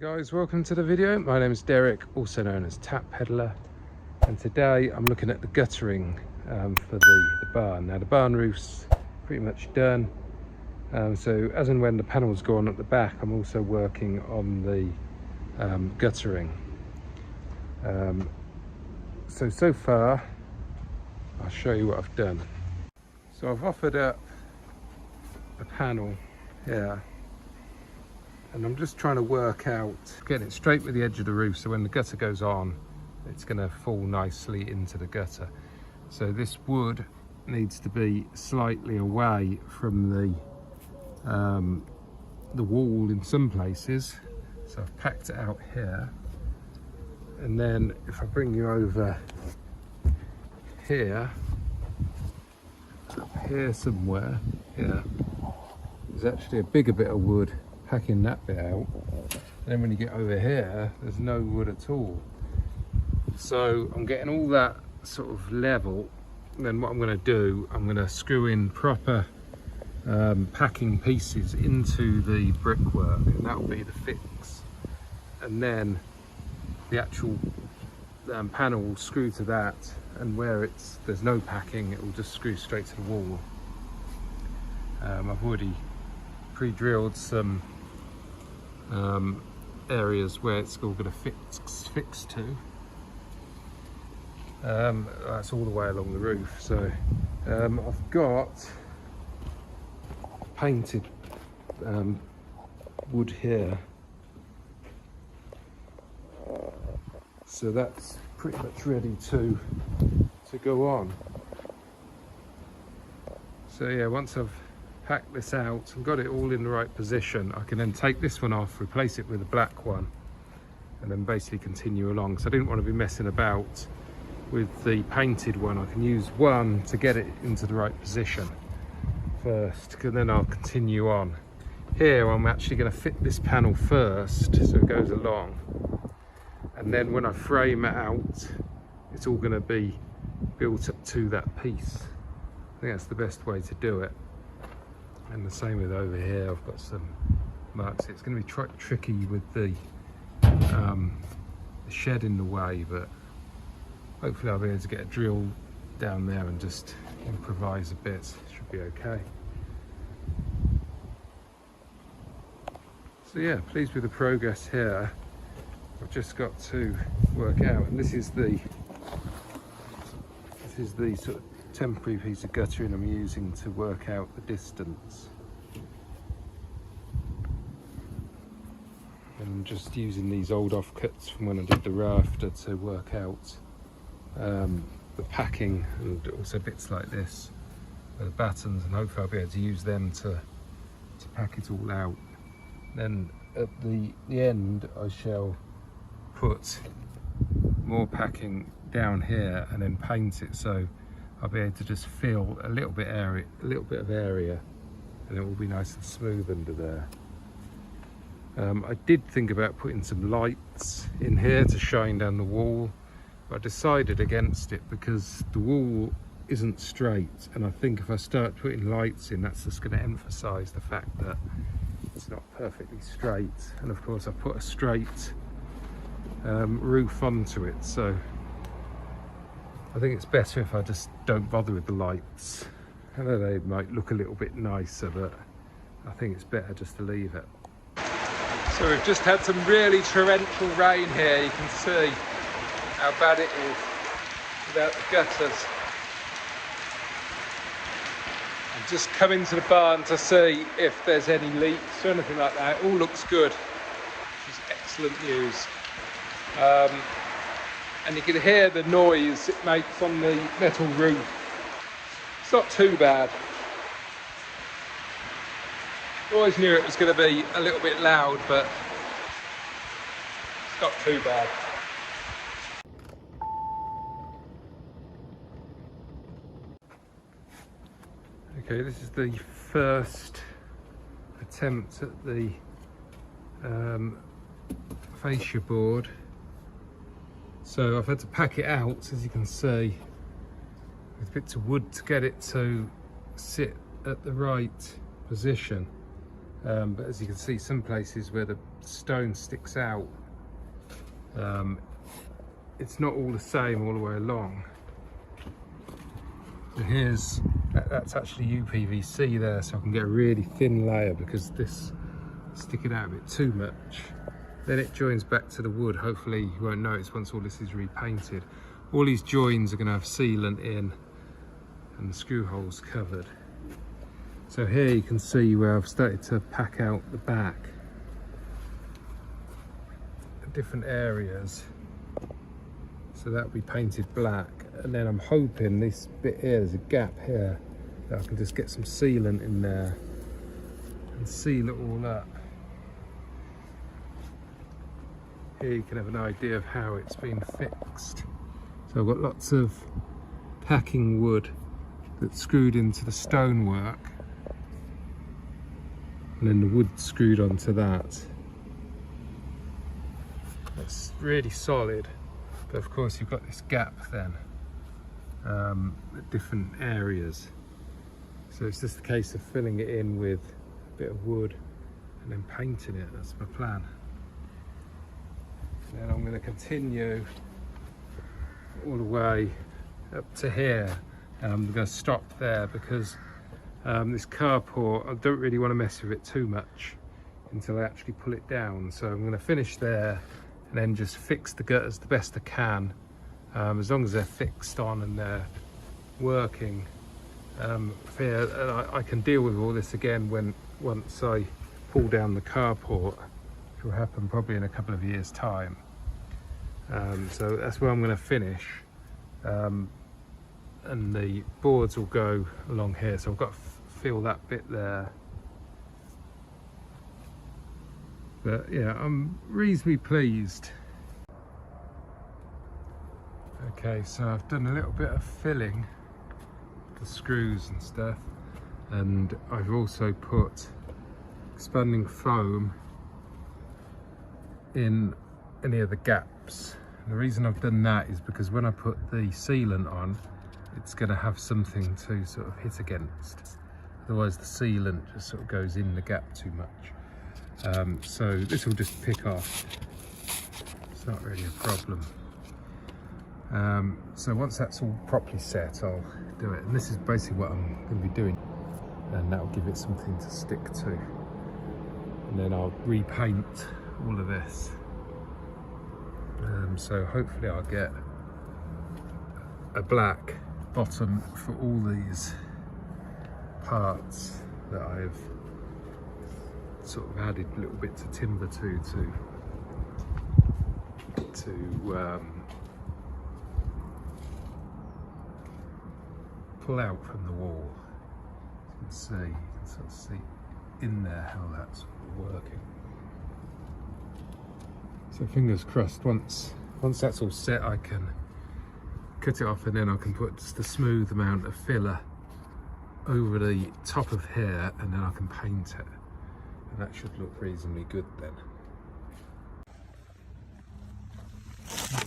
Guys, welcome to the video. My name is Derek, also known as Tap Peddler, and today I'm looking at the guttering for the barn. Now the barn roof's pretty much done, so as and when the panels go on at the back, I'm also working on the guttering. So far I'll show you what I've done. So I've offered up a panel here, and I'm just trying to work out getting it straight with the edge of the roof, so when the gutter goes on it's going to fall nicely into the gutter. So this wood needs to be slightly away from the wall in some places, so I've packed it out here. And then if I bring you over here, up here somewhere, here, there's actually a bigger bit of wood packing that bit out. And then when you get over here, there's no wood at all. So I'm getting all that sort of level. And then what I'm going to do, I'm going to screw in proper packing pieces into the brickwork, and that will be the fix. And then the actual panel will screw to that, and where there's no packing, it will just screw straight to the wall. I've already pre-drilled some areas where it's all going to fix to. That's all the way along the roof. So I've got painted wood here, so that's pretty much ready to go on. So yeah, once I've packed this out and got it all in the right position, I can then take this one off, replace it with a black one, and then basically continue along. So I didn't want to be messing about with the painted one. I can use one to get it into the right position first, and then I'll continue on. Here I'm actually going to fit this panel first so it goes along, and then when I frame it out, it's all going to be built up to that piece. I think that's the best way to do it. And the same with over here, I've got some marks. It's going to be tricky with the shed in the way, but hopefully I'll be able to get a drill down there and just improvise a bit. Should be okay. So yeah, pleased with the progress here. I've just got to work out, and this is the sort of temporary piece of guttering I'm using to work out the distance. And I'm just using these old offcuts from when I did the rafter to work out the packing, and also bits like this, the battens, and hopefully I'll be able to use them to pack it all out. Then at the end I shall put more packing down here and then paint it, so I'll be able to just fill a little bit of area, and it will be nice and smooth under there. I did think about putting some lights in here to shine down the wall, but I decided against it because the wall isn't straight, and I think if I start putting lights in, that's just going to emphasize the fact that it's not perfectly straight. And of course I put a straight roof onto it, so I think it's better if I just don't bother with the lights. I know they might look a little bit nicer, but I think it's better just to leave it. So we've just had some really torrential rain here. You can see how bad it is without the gutters. I'm just coming to the barn to see if there's any leaks or anything like that. It all looks good, which is excellent news. And you can hear the noise it makes on the metal roof. It's not too bad. Always knew it was going to be a little bit loud, but it's not too bad. Okay, this is the first attempt at the fascia board. So I've had to pack it out, as you can see, with bits of wood to get it to sit at the right position. but as you can see, some places where the stone sticks out, it's not all the same all the way along. So that's actually UPVC there, so I can get a really thin layer, because this sticking out a bit too much. Then it joins back to the wood. Hopefully you won't notice once all this is repainted. All these joins are going to have sealant in and the screw holes covered. So here you can see where I've started to pack out the back, different areas. So that'll be painted black, and then I'm hoping this bit here, there's a gap here, that I can just get some sealant in there and seal it all up. Here you can have an idea of how it's been fixed. So I've got lots of packing wood that's screwed into the stonework, and then the wood screwed onto that. It's really solid, but of course you've got this gap then at different areas. So it's just a case of filling it in with a bit of wood and then painting it. That's my plan. Then I'm going to continue all the way up to here. I'm going to stop there because this carport, I don't really want to mess with it too much until I actually pull it down. So I'm going to finish there and then just fix the gutters the best I can, as long as they're fixed on and they're working. Fair, and I can deal with all this again once I pull down the carport, which will happen probably in a couple of years' time. So that's where I'm going to finish, and the boards will go along here. So I've got to fill that bit there. But yeah, I'm reasonably pleased. Okay, so I've done a little bit of filling the screws and stuff, and I've also put expanding foam in any of the gaps. And the reason I've done that is because when I put the sealant on, it's going to have something to sort of hit against. Otherwise the sealant just sort of goes in the gap too much. So this will just pick off. It's not really a problem. So once that's all properly set, I'll do it. And this is basically what I'm going to be doing. And that'll give it something to stick to. And then I'll repaint all of this. So hopefully I'll get a black bottom for all these parts that I've sort of added little bits of timber to pull out from the wall. You can sort of see in there how that's working. So fingers crossed, once that's all set, I can cut it off, and then I can put just a smooth amount of filler over the top of here, and then I can paint it, and that should look reasonably good then.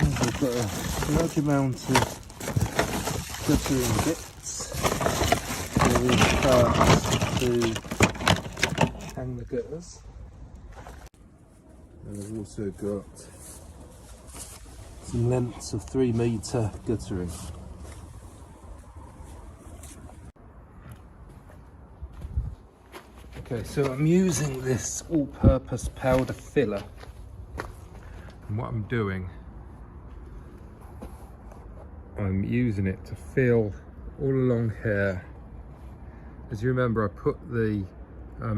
I've got a large amount of guttering bits. There is parts to hang the gutters, and I've also got some lengths of 3 metre guttering. Okay, so I'm using this all-purpose powder filler, and what I'm doing, I'm using it to fill all along here. As you remember, I put the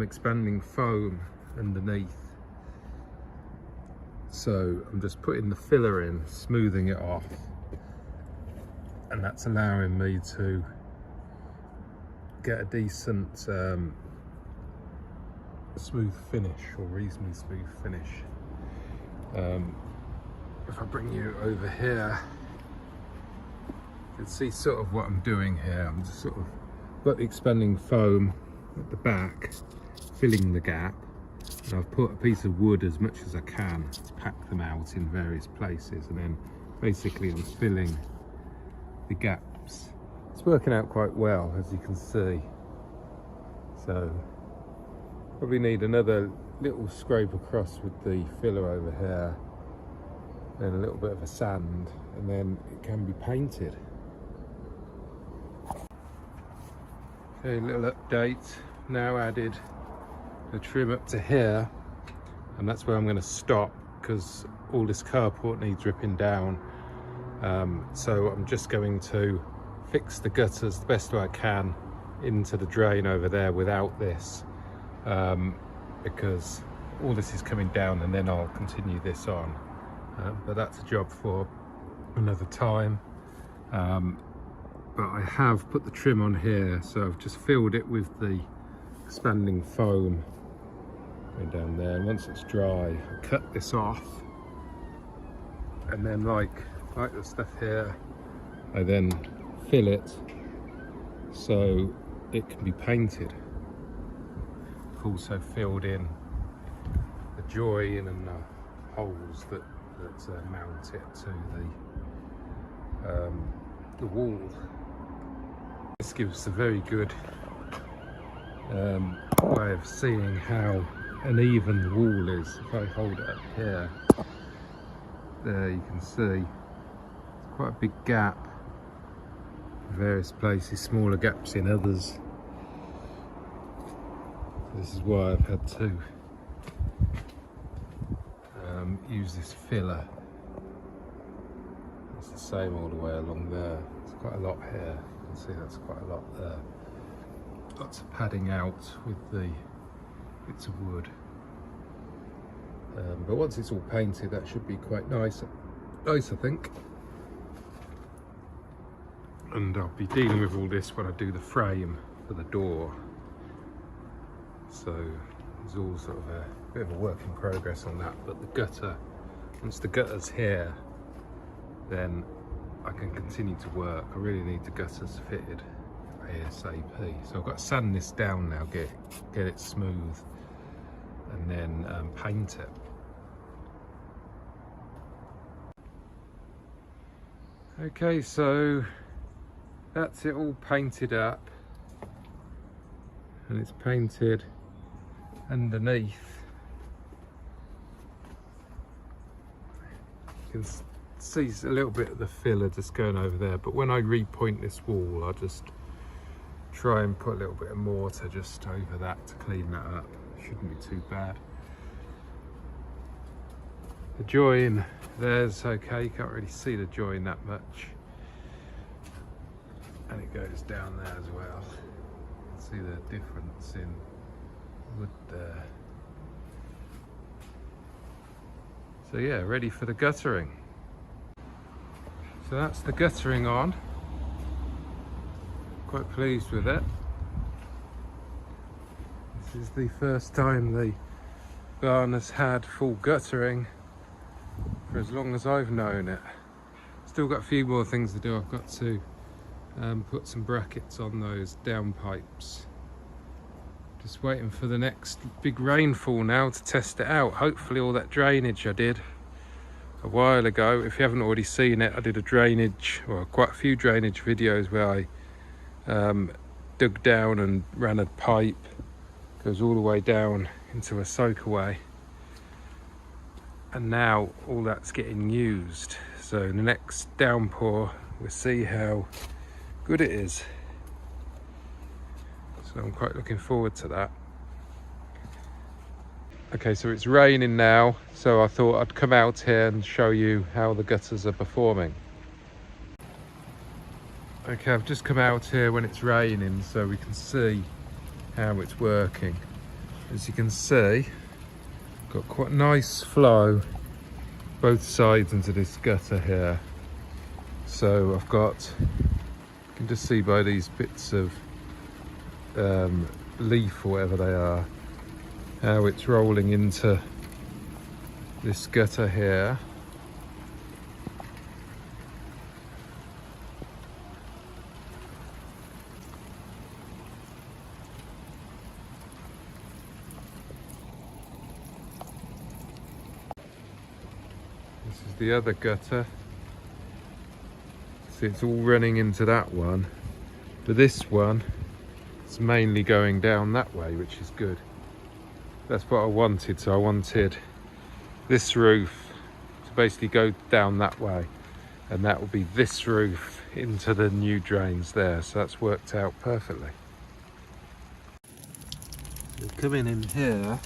expanding foam underneath, so I'm just putting the filler in, smoothing it off, and that's allowing me to get a decent smooth finish, or reasonably smooth finish. If I bring you over here, you can see sort of what I'm doing here. I'm just sort of got the expanding foam at the back, filling the gap, and I've put a piece of wood as much as I can to pack them out in various places, and then basically I'm filling the gaps. It's working out quite well, as you can see. So Probably need another little scrape across with the filler over here, then a little bit of a sand, and then it can be painted. Okay, little update. Now added the trim up to here, and that's where I'm going to stop because all this carport needs ripping down. So I'm just going to fix the gutters the best way I can into the drain over there without this, because all this is coming down, and then I'll continue this on. But that's a job for another time. But I have put the trim on here, so I've just filled it with the expanding foam going down there, and once it's dry I cut this off, and then like the stuff here, I then fill it so it can be painted. I've also filled in the join and the holes that mount it to the wall. This gives a very good way of seeing how uneven the wall is. If I hold it up here, there you can see it's quite a big gap in various places, smaller gaps in others. So this is why I've had to use this filler. It's the same all the way along there. It's quite a lot here. You can see that's quite a lot there. Lots of padding out with the bits of wood. But once it's all painted, that should be quite nice I think. And I'll be dealing with all this when I do the frame for the door. So there's all sort of a bit of a work in progress on that. But the gutter, once the gutter's here, then I can continue to work. I really need the gutters fitted ASAP. So I've got to sand this down now, get it smooth, and then paint it. Okay, so that's it all painted up, and it's painted underneath. You can see a little bit of the filler just going over there, but when I repoint this wall, I'll just try and put a little bit of mortar just over that to clean that up. Shouldn't be too bad. The join there's okay, you can't really see the join that much, and it goes down there as well. You can see the difference in wood there. So yeah, ready for the guttering. So that's the guttering on. Quite pleased with it. This is the first time the barn has had full guttering for as long as I've known it. Still got a few more things to do. I've got to put some brackets on those downpipes. Just waiting for the next big rainfall now to test it out. Hopefully all that drainage I did a while ago, if you haven't already seen it, I did a drainage, or quite a few drainage videos where I dug down and ran a pipe, goes all the way down into a soakaway, and now all that's getting used. So in the next downpour we'll see how good it is. So I'm quite looking forward to that. Okay, so it's raining now, so I thought I'd come out here and show you how the gutters are performing. Okay, I've just come out here when it's raining so we can see how it's working. As you can see, got quite a nice flow both sides into this gutter here. So I've got, you can just see by these bits of leaf or whatever they are, how it's rolling into this gutter here. This is the other gutter. See, it's all running into that one, but this one is mainly going down that way, which is good. That's what I wanted. So I wanted this roof to basically go down that way, and that will be this roof into the new drains there. So that's worked out perfectly. So coming in here,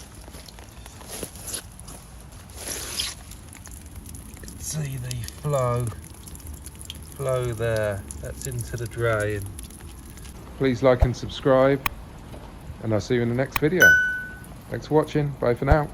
you can see the flow there, that's into the drain. Please like and subscribe, and I'll see you in the next video. Thanks for watching. Bye for now.